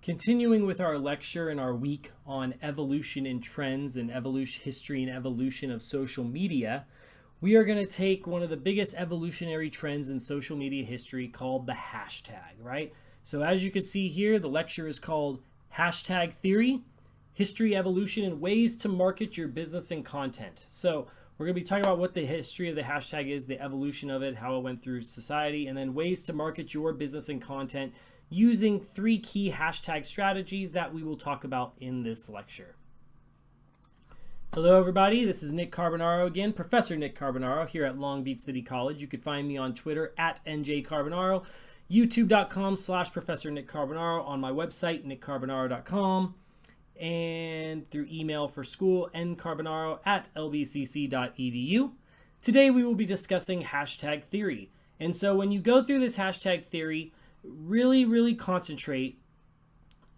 Continuing with our lecture and our week on evolution and trends and evolution history and evolution of social media, we are going to take one of the biggest evolutionary trends in social media history called the hashtag, right? So as you can see here, the lecture is called Hashtag Theory, History, Evolution, and Ways to Market Your Business and Content. So we're going to be talking about what the history of the hashtag is, the evolution of it, how it went through society, and then ways to market your business and content using 3 key hashtag strategies that we will talk about in this lecture. Hello everybody, this is Nick Carbonaro again, Professor Nick Carbonaro here at Long Beach City College. You can find me on Twitter at NJCarbonaro, youtube.com/Professor Nick Carbonaro, on my website nickcarbonaro.com, and through email for school ncarbonaro@lbcc.edu. Today we will be discussing hashtag theory. And so when you go through this hashtag theory, really concentrate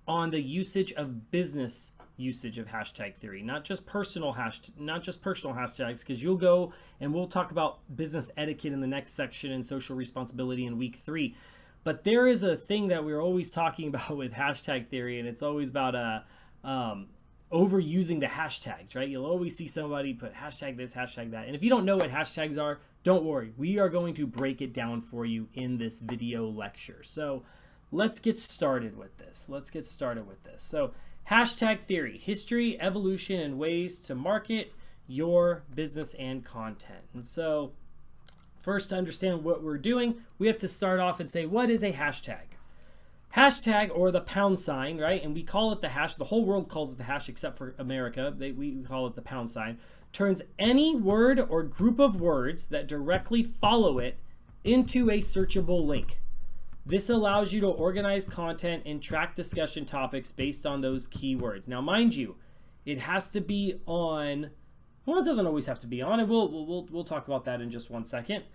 on the usage of business usage of hashtag theory, not just personal hashtags, because you'll go and we'll talk about business etiquette in the next section and social responsibility in week 3. But there is a thing that we're always talking about with hashtag theory, and it's always about overusing the hashtags, right? You'll always see somebody put hashtag this, hashtag that. And if you don't know what hashtags are, don't worry. We are going to break it down for you in this video lecture. So let's get started with this. So hashtag theory, history, evolution, and ways to market your business and content. And so first, to understand what we're doing, we have to start off and say, what is a hashtag? Hashtag, or the pound sign, right? And we call it the hash. The whole world calls it the hash except for America. We call it the pound sign. Turns any word or group of words that directly follow it into a searchable link. This allows you to organize content and track discussion topics based on those keywords. Now, mind you, it has to be on. Well, it doesn't always have to be on, and we'll talk about that in just one second.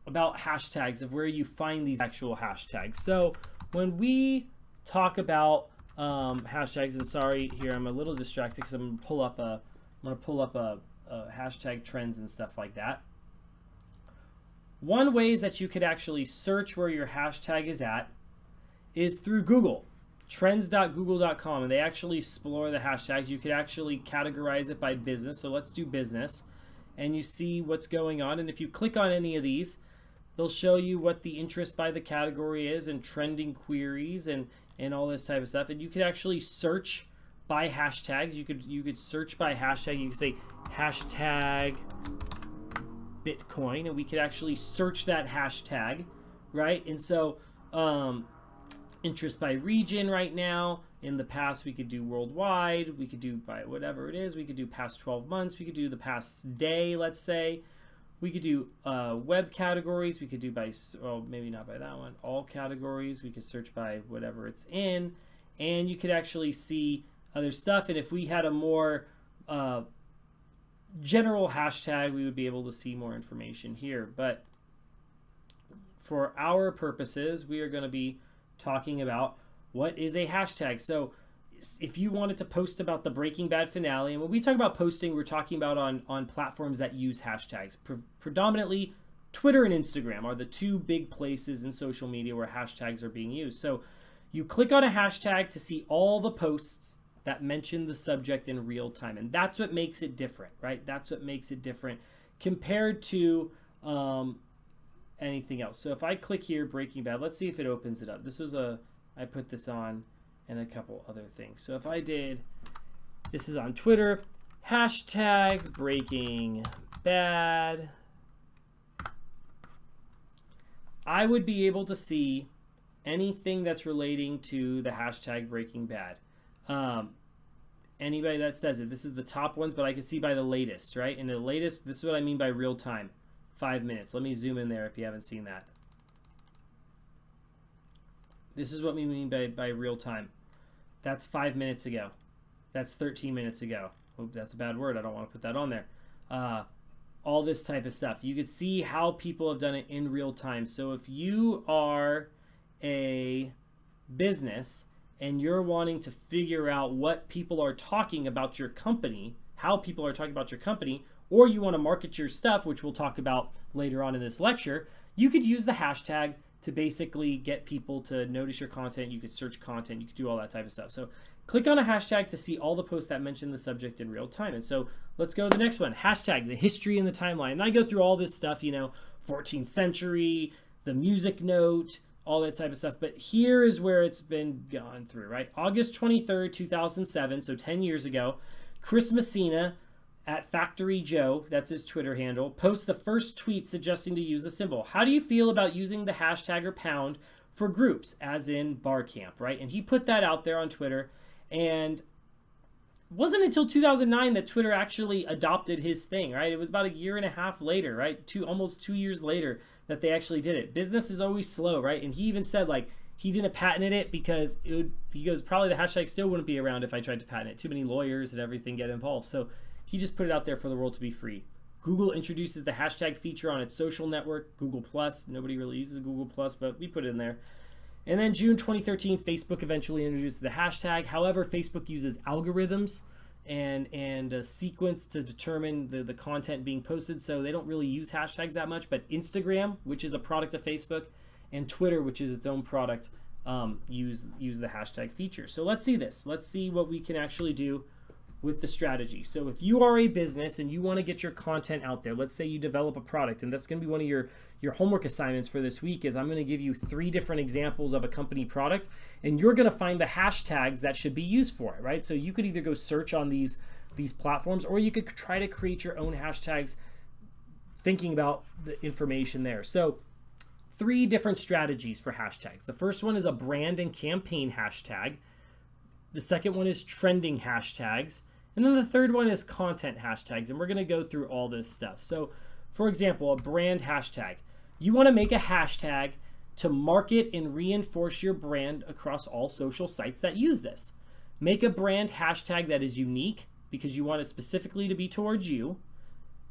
About hashtags, of where you find these actual hashtags. So when we talk about hashtags, and sorry here, I'm a little distracted because I'm gonna pull up a hashtag trends and stuff like that. One way is that you could actually search where your hashtag is at is through Google, trends.google.com, and they actually explore the hashtags. You could actually categorize it by business. So let's do business, and you see what's going on. And if you click on any of these, they'll show you what the interest by the category is and trending queries and all this type of stuff. And you could actually search by hashtags. You could search by hashtag. You could say hashtag Bitcoin, and we could actually search that hashtag, right? And so interest by region right now. In the past, we could do worldwide. We could do by whatever it is. We could do past 12 months. We could do the past day, let's say. We could do web categories. We could do by, well, maybe not by that one, all categories. We could search by whatever it's in. And you could actually see other stuff. And if we had a more general hashtag, we would be able to see more information here. But for our purposes, we are going to be talking about what is a hashtag. So if you wanted to post about the Breaking Bad finale, and when we talk about posting, we're talking about on platforms that use hashtags. Predominantly, Twitter and Instagram are the 2 big places in social media where hashtags are being used. So you click on a hashtag to see all the posts that mention the subject in real time. And that's what makes it different, right? That's what makes it different compared to anything else. So if I click here, Breaking Bad, let's see if it opens it up. I put this on and a couple other things. So if I did, this is on Twitter, hashtag Breaking Bad, I would be able to see anything that's relating to the hashtag Breaking Bad. Anybody that says it, this is the top ones, but I can see by the latest, right? And the latest, this is what I mean by real time, 5 minutes. Let me zoom in there if you haven't seen that. This is what we mean by real time. That's 5 minutes ago. That's 13 minutes ago. Oops, that's a bad word. I don't want to put that on there. All this type of stuff. You can see how people have done it in real time. So if you are a business and you're wanting to figure out what people are talking about your company, how people are talking about your company, or you want to market your stuff, which we'll talk about later on in this lecture, you could use the hashtag to basically get people to notice your content. You could search content, you could do all that type of stuff. So click on a hashtag to see all the posts that mention the subject in real time. And so let's go to the next one, hashtag, the history and the timeline. And I go through all this stuff, 14th century, the music note, all that type of stuff. But here is where it's been gone through, right? August 23rd, 2007, so 10 years ago, Chris Messina at Factory Joe, that's his Twitter handle, posts the first tweet suggesting to use the symbol. How do you feel about using the hashtag or pound for groups, as in bar camp, right? And he put that out there on Twitter, and it wasn't until 2009 that Twitter actually adopted his thing, right? It was about a year and a half later, right? Almost 2 years later that they actually did it. Business is always slow, right? And he even said, like, he didn't patent it because he goes, probably the hashtag still wouldn't be around if I tried to patent it. Too many lawyers and everything get involved. So he just put it out there for the world to be free. Google introduces the hashtag feature on its social network, Google+. Nobody really uses Google+, but we put it in there. And then June 2013, Facebook eventually introduced the hashtag. However, Facebook uses algorithms and a sequence to determine the content being posted, so they don't really use hashtags that much. But Instagram, which is a product of Facebook, and Twitter, which is its own product, use the hashtag feature. So let's see this. Let's see what we can actually do with the strategy. So if you are a business and you want to get your content out there, let's say you develop a product, and that's going to be one of your homework assignments for this week, is I'm going to give you 3 different examples of a company product, and you're going to find the hashtags that should be used for it, right? So you could either go search on these platforms, or you could try to create your own hashtags thinking about the information there. So 3 different strategies for hashtags. The first one is a brand and campaign hashtag. The second one is trending hashtags. And then the third one is content hashtags. And we're going to go through all this stuff. So, for example, a brand hashtag. You want to make a hashtag to market and reinforce your brand across all social sites that use this. Make a brand hashtag that is unique because you want it specifically to be towards you.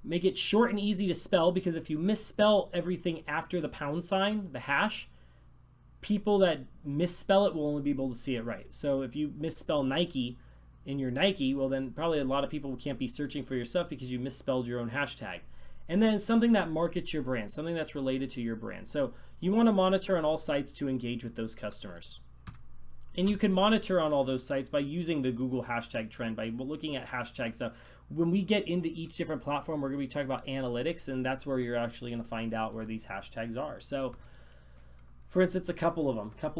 Make it short and easy to spell, because if you misspell everything after the pound sign, the hash, people that misspell it will only be able to see it right. So if you misspell Nike in your Nike, well, then probably a lot of people can't be searching for your stuff because you misspelled your own hashtag. And then something that markets your brand, something that's related to your brand. So you want to monitor on all sites to engage with those customers. And you can monitor on all those sites by using the Google hashtag trend, by looking at hashtags. So when we get into each different platform, we're going to be talking about analytics, and that's where you're actually going to find out where these hashtags are. So for instance, a couple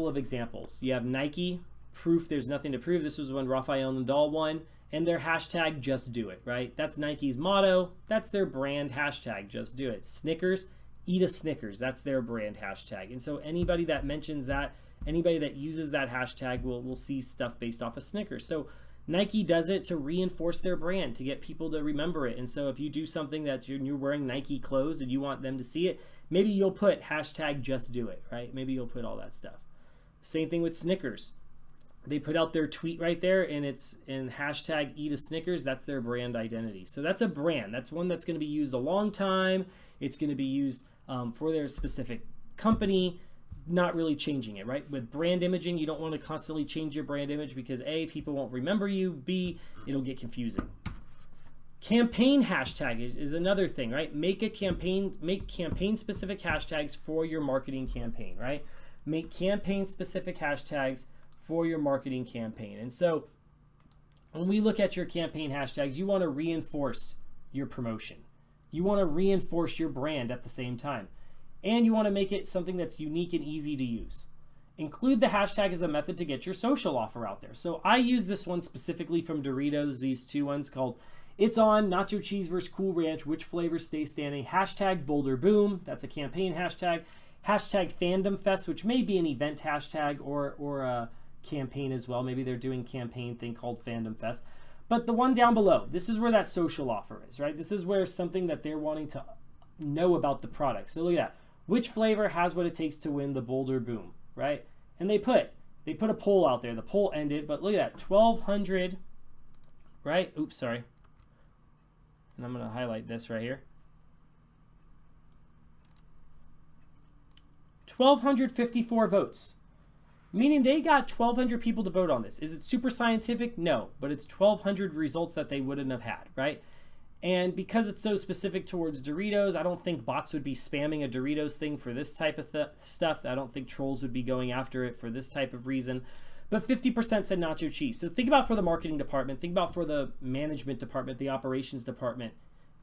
of examples. You have Nike, proof there's nothing to prove. This was when Rafael Nadal won, and their hashtag, just do it, right? That's Nike's motto. That's their brand hashtag, just do it. Snickers, eat a Snickers. That's their brand hashtag. And so anybody that mentions that, anybody that uses that hashtag will see stuff based off of Snickers. So Nike does it to reinforce their brand, to get people to remember it. And so if you do something that you're wearing Nike clothes and you want them to see it, maybe you'll put hashtag just do it, right? Maybe you'll put all that stuff. Same thing with Snickers. They put out their tweet right there, and it's in hashtag eat a Snickers. That's their brand identity. So that's a brand. That's one that's going to be used a long time. It's going to be used for their specific company, not really changing it, right? With brand imaging, you don't want to constantly change your brand image because A, people won't remember you, B, it'll get confusing. Campaign hashtag is another thing, right? Make campaign specific hashtags for your marketing campaign, right? Make campaign specific hashtags for your marketing campaign. And so when we look at your campaign hashtags, you want to reinforce your promotion. You want to reinforce your brand at the same time. And you want to make it something that's unique and easy to use. Include the hashtag as a method to get your social offer out there. So I use this one specifically from Doritos, these 2 ones called It's On, Nacho Cheese versus Cool Ranch, which flavors stay standing, hashtag Boulder Boom, that's a campaign hashtag, hashtag Fandom Fest, which may be an event hashtag or a campaign as well. Maybe they're doing campaign thing called Fandom Fest. But the one down below, this is where that social offer is, right? This is where something that they're wanting to know about the product. So look at that. Which flavor has what it takes to win the Boulder Boom, right? And they put a poll out there. The poll ended, but look at that, 1,200, right? Oops, sorry. And I'm going to highlight this right here. 1,254 votes, meaning they got 1,200 people to vote on this. Is it super scientific? No, but it's 1,200 results that they wouldn't have had, right? And because it's so specific towards Doritos, I don't think bots would be spamming a Doritos thing for this type of stuff. I don't think trolls would be going after it for this type of reason. But 50% said nacho cheese. So think about for the marketing department, think about for the management department, the operations department,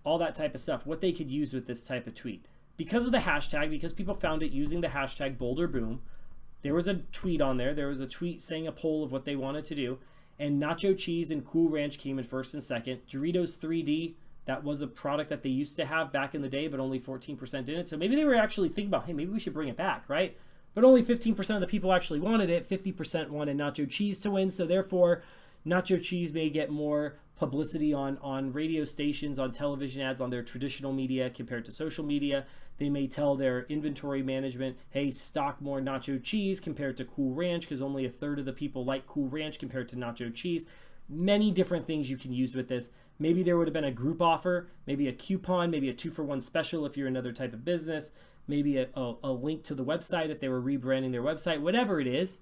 all that type of stuff, what they could use with this type of tweet. Because of the hashtag, because people found it using the hashtag bold or boom, there was a tweet on there. There was a tweet saying a poll of what they wanted to do. And nacho cheese and Cool Ranch came in first and second. Doritos 3D, that was a product that they used to have back in the day, but only 14% in it. So maybe they were actually thinking about, hey, maybe we should bring it back, right? But only 15% of the people actually wanted it. 50% wanted nacho cheese to win. So therefore, nacho cheese may get more publicity on radio stations, on television ads, on their traditional media compared to social media. They may tell their inventory management, hey, stock more nacho cheese compared to Cool Ranch, because only a third of the people like Cool Ranch compared to nacho cheese. Many different things you can use with this. Maybe there would have been a group offer, maybe a coupon, maybe a 2-for-1 special if you're another type of business, maybe a link to the website if they were rebranding their website, whatever it is,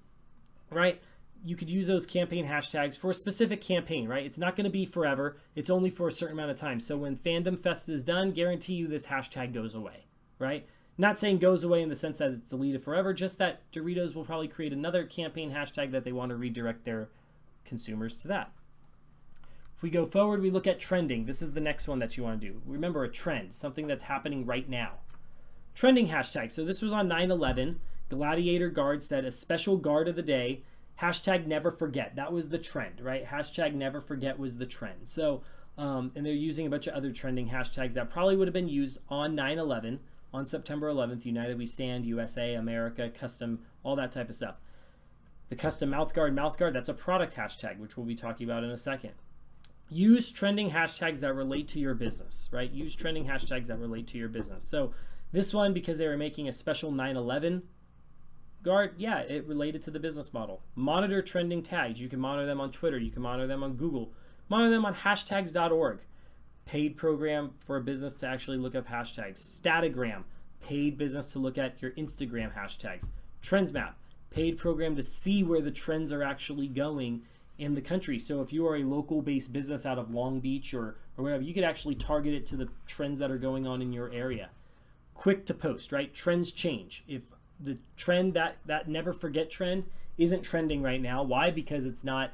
right? You could use those campaign hashtags for a specific campaign, right? It's not going to be forever. It's only for a certain amount of time. So when Fandom Fest is done, guarantee you this hashtag goes away, right? Not saying goes away in the sense that it's deleted forever, just that Doritos will probably create another campaign hashtag that they want to redirect their consumers to that. If we go forward, we look at trending. This is the next one that you want to do. Remember, a trend, something that's happening right now. Trending hashtag. So this was on 9/11. Gladiator Guard said a special guard of the day. Hashtag never forget. That was the trend, right? Hashtag never forget was the trend. So, and they're using a bunch of other trending hashtags that probably would have been used on 9/11, on September 11th, United We Stand, USA, America, custom, all that type of stuff. The custom mouthguard, that's a product hashtag, which we'll be talking about in a second. Use trending hashtags that relate to your business, right? Use trending hashtags that relate to your business. So this one, because they were making a special 9/11 guard, yeah, it related to the business model. Monitor trending tags. You can monitor them on Twitter. You can monitor them on Google. Monitor them on hashtags.org. Paid program for a business to actually look up hashtags. Statagram, paid business to look at your Instagram hashtags. Trends Map, paid program to see where the trends are actually going in the country. So if you are a local-based business out of Long Beach or whatever, you could actually target it to the trends that are going on in your area. Quick to post, right? Trends change. If the trend, that never forget trend, isn't trending right now, why? Because it's not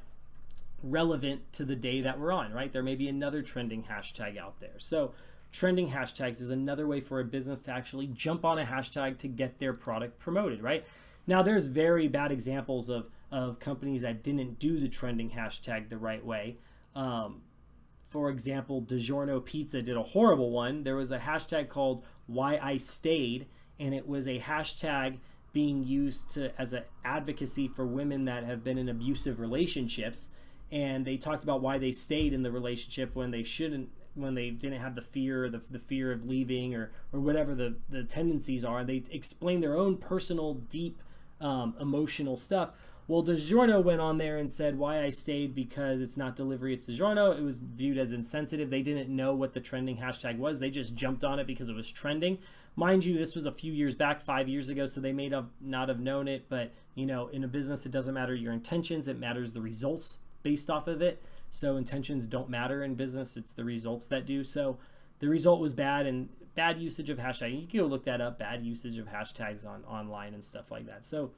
relevant to the day that we're on, right? There may be another trending hashtag out there. So trending hashtags is another way for a business to actually jump on a hashtag to get their product promoted, right? Now, there's very bad examples of companies that didn't do the trending hashtag the right way. For example, DiGiorno Pizza did a horrible one. There was a hashtag called Why I Stayed, and it was a hashtag being used as an advocacy for women that have been in abusive relationships. And they talked about why they stayed in the relationship when they shouldn't, when they didn't have the fear, the fear of leaving or whatever the tendencies are. They explained their own personal, deep, emotional stuff. Well, DiGiorno went on there and said, why I stayed, because it's not delivery, it's DiGiorno. It was viewed as insensitive. They didn't know what the trending hashtag was. They just jumped on it because it was trending. Mind you, this was a few years back, 5 years ago, so they may not have known it. But, you know, in a business, it doesn't matter your intentions. It matters the results based off of it. So intentions don't matter in business. It's the results that do. So the result was bad, and bad usage of hashtags. You can go look that up, bad usage of hashtags online and stuff like that. So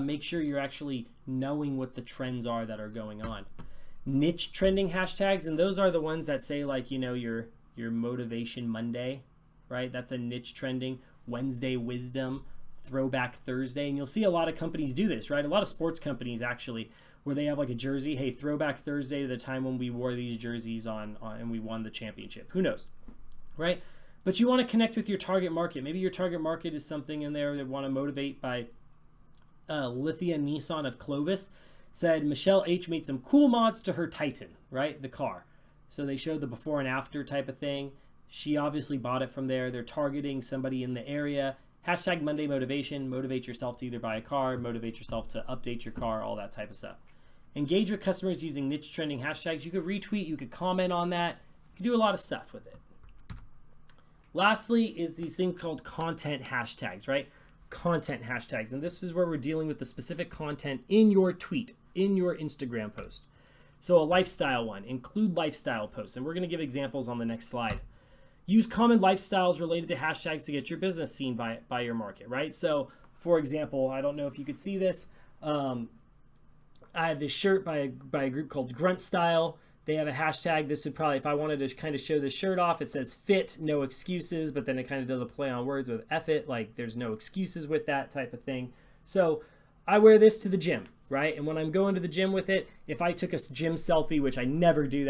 make sure you're actually knowing what the trends are that are going on. Niche trending hashtags, and those are the ones that say, like, you know, your Motivation Monday, right? That's a niche trending. Wednesday Wisdom, Throwback Thursday. And you'll see a lot of companies do this, right? A lot of sports companies actually, where they have like a jersey, hey, Throwback Thursday, the time when we wore these jerseys on and we won the championship. Who knows, right? But you want to connect with your target market. Maybe your target market is something in there that want to motivate. By Lithia Nissan of Clovis said Michelle H made some cool mods to her Titan, right? The car. So they showed the before and after type of thing. She obviously bought it from there. They're targeting somebody in the area. Hashtag Monday Motivation. Motivate yourself to either buy a car, motivate yourself to update your car, all that type of stuff. Engage with customers using niche trending hashtags. You could retweet, you could comment on that. You could do a lot of stuff with it. Lastly is these things called content hashtags, right? Content hashtags. And this is where we're dealing with the specific content in your tweet, in your Instagram post. So a lifestyle one, include lifestyle posts. And we're going to give examples on the next slide. Use common lifestyles related to hashtags to get your business seen by your market, right? So for example, I don't know if you could see this. I have this shirt by a group called Grunt Style. They have a hashtag. This would probably, if I wanted to kind of show this shirt off, it says fit, no excuses, but then it kind of does a play on words with F it, like there's no excuses with that type of thing. So I wear this to the gym, right? And when I'm going to the gym with it, if I took a gym selfie, which I never do,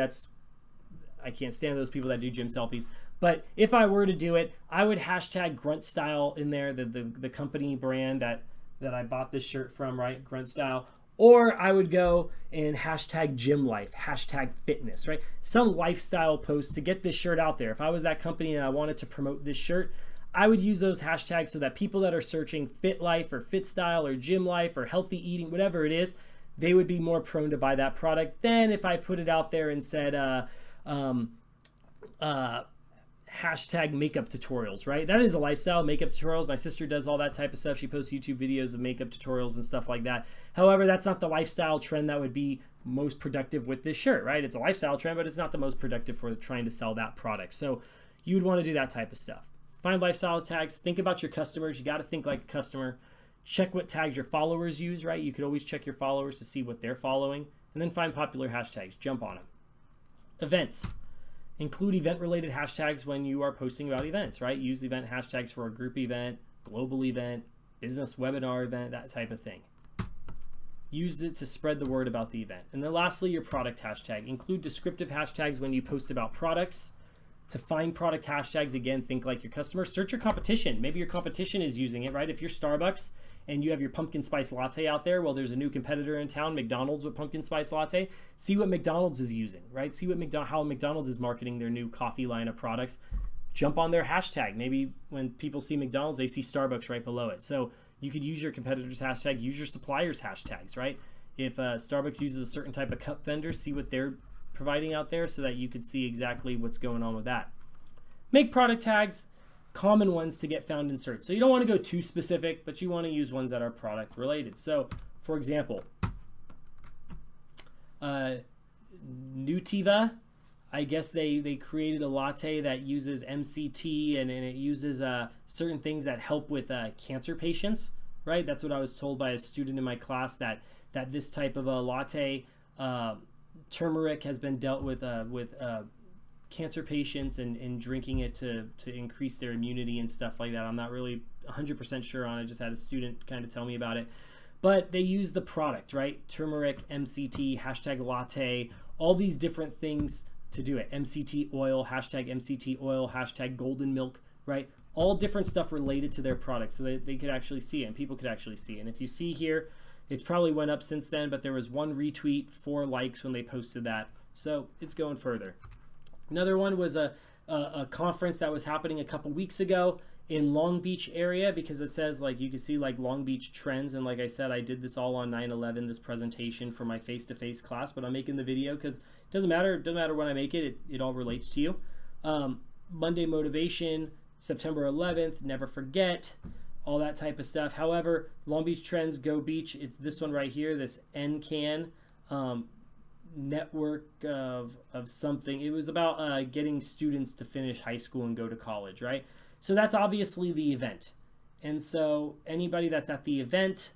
I can't stand those people that do gym selfies. But if I were to do it, I would hashtag Grunt Style in there, the company brand that I bought this shirt from, right? Grunt Style. Or I would go and hashtag gym life, hashtag fitness, right? Some lifestyle post to get this shirt out there. If I was that company and I wanted to promote this shirt, I would use those hashtags so that people that are searching fit life or fit style or gym life or healthy eating, whatever it is, they would be more prone to buy that product than if I put it out there and said, hashtag makeup tutorials, right? That is a lifestyle, makeup tutorials. My sister does all that type of stuff. She posts YouTube videos of makeup tutorials and stuff like that. However, that's not the lifestyle trend that would be most productive with this shirt, right? It's a lifestyle trend, but it's not the most productive for trying to sell that product. So you'd want to do that type of stuff. Find lifestyle tags. Think about your customers. You got to think like a customer. Check what tags your followers use, right? You could always check your followers to see what they're following. And then find popular hashtags. Jump on them. Events. Include event-related hashtags when you are posting about events, right? Use event hashtags for a group event, global event, business webinar event, that type of thing. Use it to spread the word about the event. And then lastly, your product hashtag. Include descriptive hashtags when you post about products. To find product hashtags, again, think like your customer. Search your competition. Maybe your competition is using it, right? If you're Starbucks and you have your pumpkin spice latte out there, well, there's a new competitor in town, McDonald's with pumpkin spice latte. See what McDonald's is using, right? See what how McDonald's is marketing their new coffee line of products. Jump on their hashtag. Maybe when people see McDonald's, they see Starbucks right below it. So you could use your competitor's hashtag, use your supplier's hashtags, right? If Starbucks uses a certain type of cup vendor, see what they're providing out there so that you could see exactly what's going on with that. Make product tags, common ones to get found in search. So you don't want to go too specific, but you want to use ones that are product related. So for example, Nutiva, I guess they created a latte that uses MCT and it uses certain things that help with cancer patients, right? That's what I was told by a student in my class, that this type of a latte, turmeric has been dealt with cancer patients and drinking it to increase their immunity and stuff like that. I'm not really 100% sure on it. I just had a student kind of tell me about it. But they use the product, right? Turmeric, MCT, hashtag latte, all these different things to do it. MCT oil, hashtag MCT oil, hashtag golden milk, right? All different stuff related to their product so that they could actually see it and people could actually see it. And if you see here, it's probably went up since then, but there was 1 retweet, 4 likes when they posted that. So it's going further. Another one was a conference that was happening a couple weeks ago in Long Beach area, because it says, like, you can see like Long Beach trends. And like I said, I did this all on 9/11, this presentation for my face-to-face class, but I'm making the video because it doesn't matter when I make it, it all relates to you. Monday motivation, September 11th, never forget, all that type of stuff. However, Long Beach trends, go beach. It's this one right here, this NCAN network of something. It was about getting students to finish high school and go to college, right? So that's obviously the event. And so anybody that's at the event,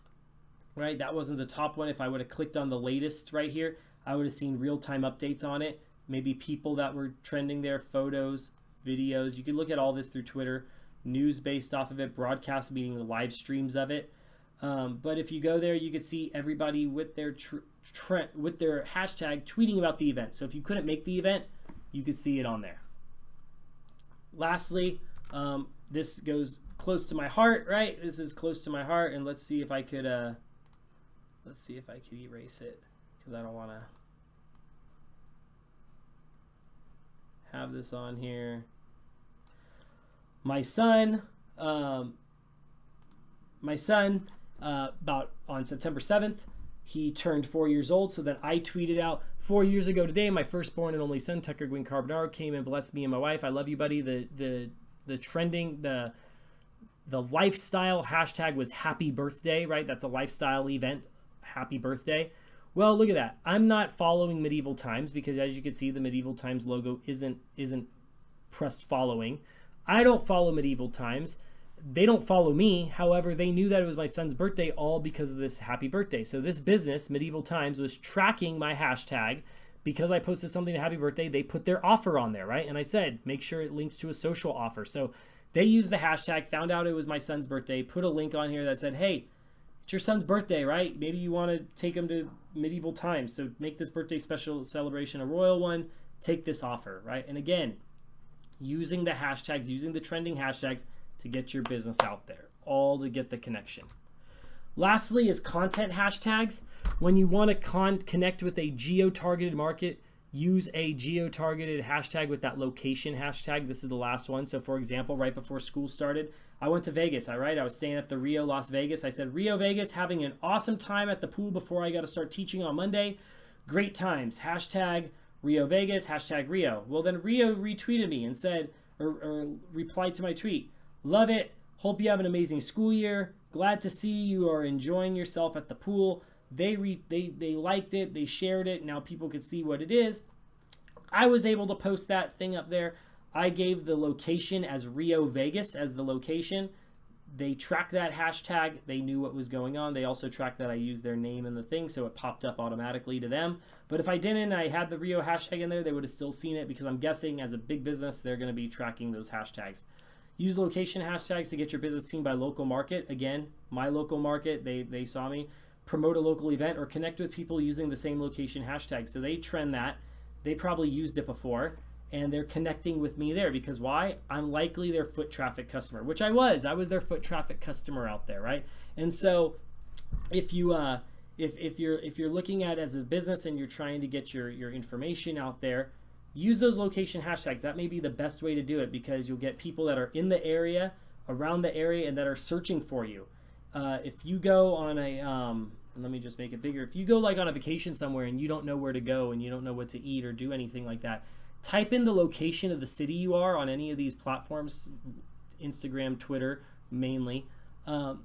right, that wasn't the top one. If I would have clicked on the latest right here, I would have seen real-time updates on it. Maybe people that were trending there, photos, videos. You can look at all this through Twitter, news based off of it, broadcast, meaning the live streams of it. But if you go there, you can see everybody with their hashtag tweeting about the event. So if you couldn't make the event, you could see it on there. Lastly, this goes close to my heart, right? This is close to my heart, and let's see if I could erase it, because I don't want to have this on here. My son, about on September 7th, he turned 4 years old. So then I tweeted out, 4 years ago today, my firstborn and only son, Tucker Gwynn Carbonaro, came and blessed me and my wife. I love you, buddy. The trending, the lifestyle hashtag was happy birthday, right? That's a lifestyle event, happy birthday. Well, look at that. I'm not following Medieval Times because, as you can see, the Medieval Times logo isn't pressed following. I don't follow Medieval Times. They don't follow me. However, they knew that it was my son's birthday all because of this happy birthday. So this business, Medieval Times, was tracking my hashtag because I posted something to happy birthday. They put their offer on there, right? And I said, make sure it links to a social offer. So they used the hashtag, found out it was my son's birthday, put a link on here that said, hey, it's your son's birthday, right? Maybe you want to take him to Medieval Times. So make this birthday special celebration a royal one. Take this offer, right? And again, using the hashtags, using the trending hashtags to get your business out there, all to get the connection. Lastly is content hashtags. When you want to connect with a geo-targeted market, use a geo-targeted hashtag with that location hashtag. This is the last one. So for example, right before school started, I went to Vegas, all right? I was staying at the Rio Las Vegas. I said, Rio Vegas, having an awesome time at the pool before I got to start teaching on Monday. Great times. Hashtag Rio Vegas, hashtag Rio. Well, then Rio retweeted me and said, or replied to my tweet, love it. Hope you have an amazing school year. Glad to see you are enjoying yourself at the pool. They liked it. They shared it. Now people could see what it is. I was able to post that thing up there. I gave the location as Rio Vegas as the location. They tracked that hashtag. They knew what was going on. They also tracked that I used their name in the thing, so it popped up automatically to them. But if I didn't, I had the Rio hashtag in there, they would have still seen it because I'm guessing as a big business, they're going to be tracking those hashtags. Use location hashtags to get your business seen by local market. Again, my local market, they saw me. Promote a local event or connect with people using the same location hashtag. So they trend that. They probably used it before, and they're connecting with me there because why? I'm likely their foot traffic customer, which I was. I was their foot traffic customer out there, right? And so if you if you're looking at it as a business and you're trying to get your information out there, use those location hashtags. That may be the best way to do it because you'll get people that are in the area, around the area, and that are searching for you. If you go on a let me just make it bigger. If you go like on a vacation somewhere and you don't know where to go and you don't know what to eat or do anything like that, type in the location of the city you are on any of these platforms, Instagram, Twitter mainly, and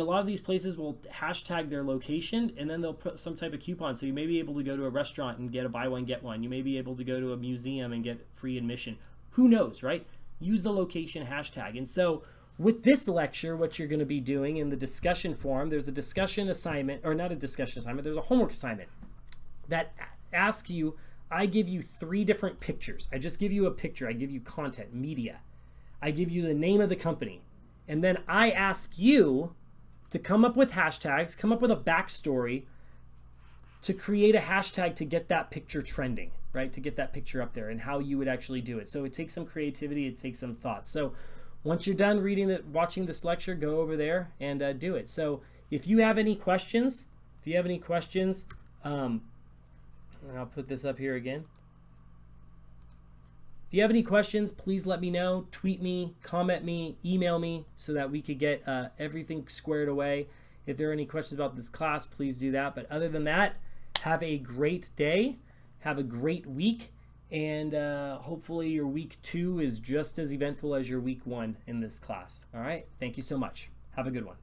a lot of these places will hashtag their location and then they'll put some type of coupon. So you may be able to go to a restaurant and get a buy one, get one. You may be able to go to a museum and get free admission. Who knows, right? Use the location hashtag. And so with this lecture, what you're going to be doing in the discussion forum, there's a discussion assignment, or not a discussion assignment, there's a homework assignment that asks you, I give you 3 different pictures. I just give you a picture. I give you content, media. I give you the name of the company. And then I ask you to come up with hashtags, come up with a backstory to create a hashtag to get that picture trending, right? To get that picture up there and how you would actually do it. So it takes some creativity, it takes some thought. So once you're done watching this lecture, go over there and do it. So if you have any questions, and I'll put this up here again. If you have any questions, please let me know. Tweet me, comment me, email me so that we could get everything squared away. If there are any questions about this class, please do that. But other than that, have a great day. Have a great week. And hopefully your week 2 is just as eventful as your week 1 in this class. All right. Thank you so much. Have a good one.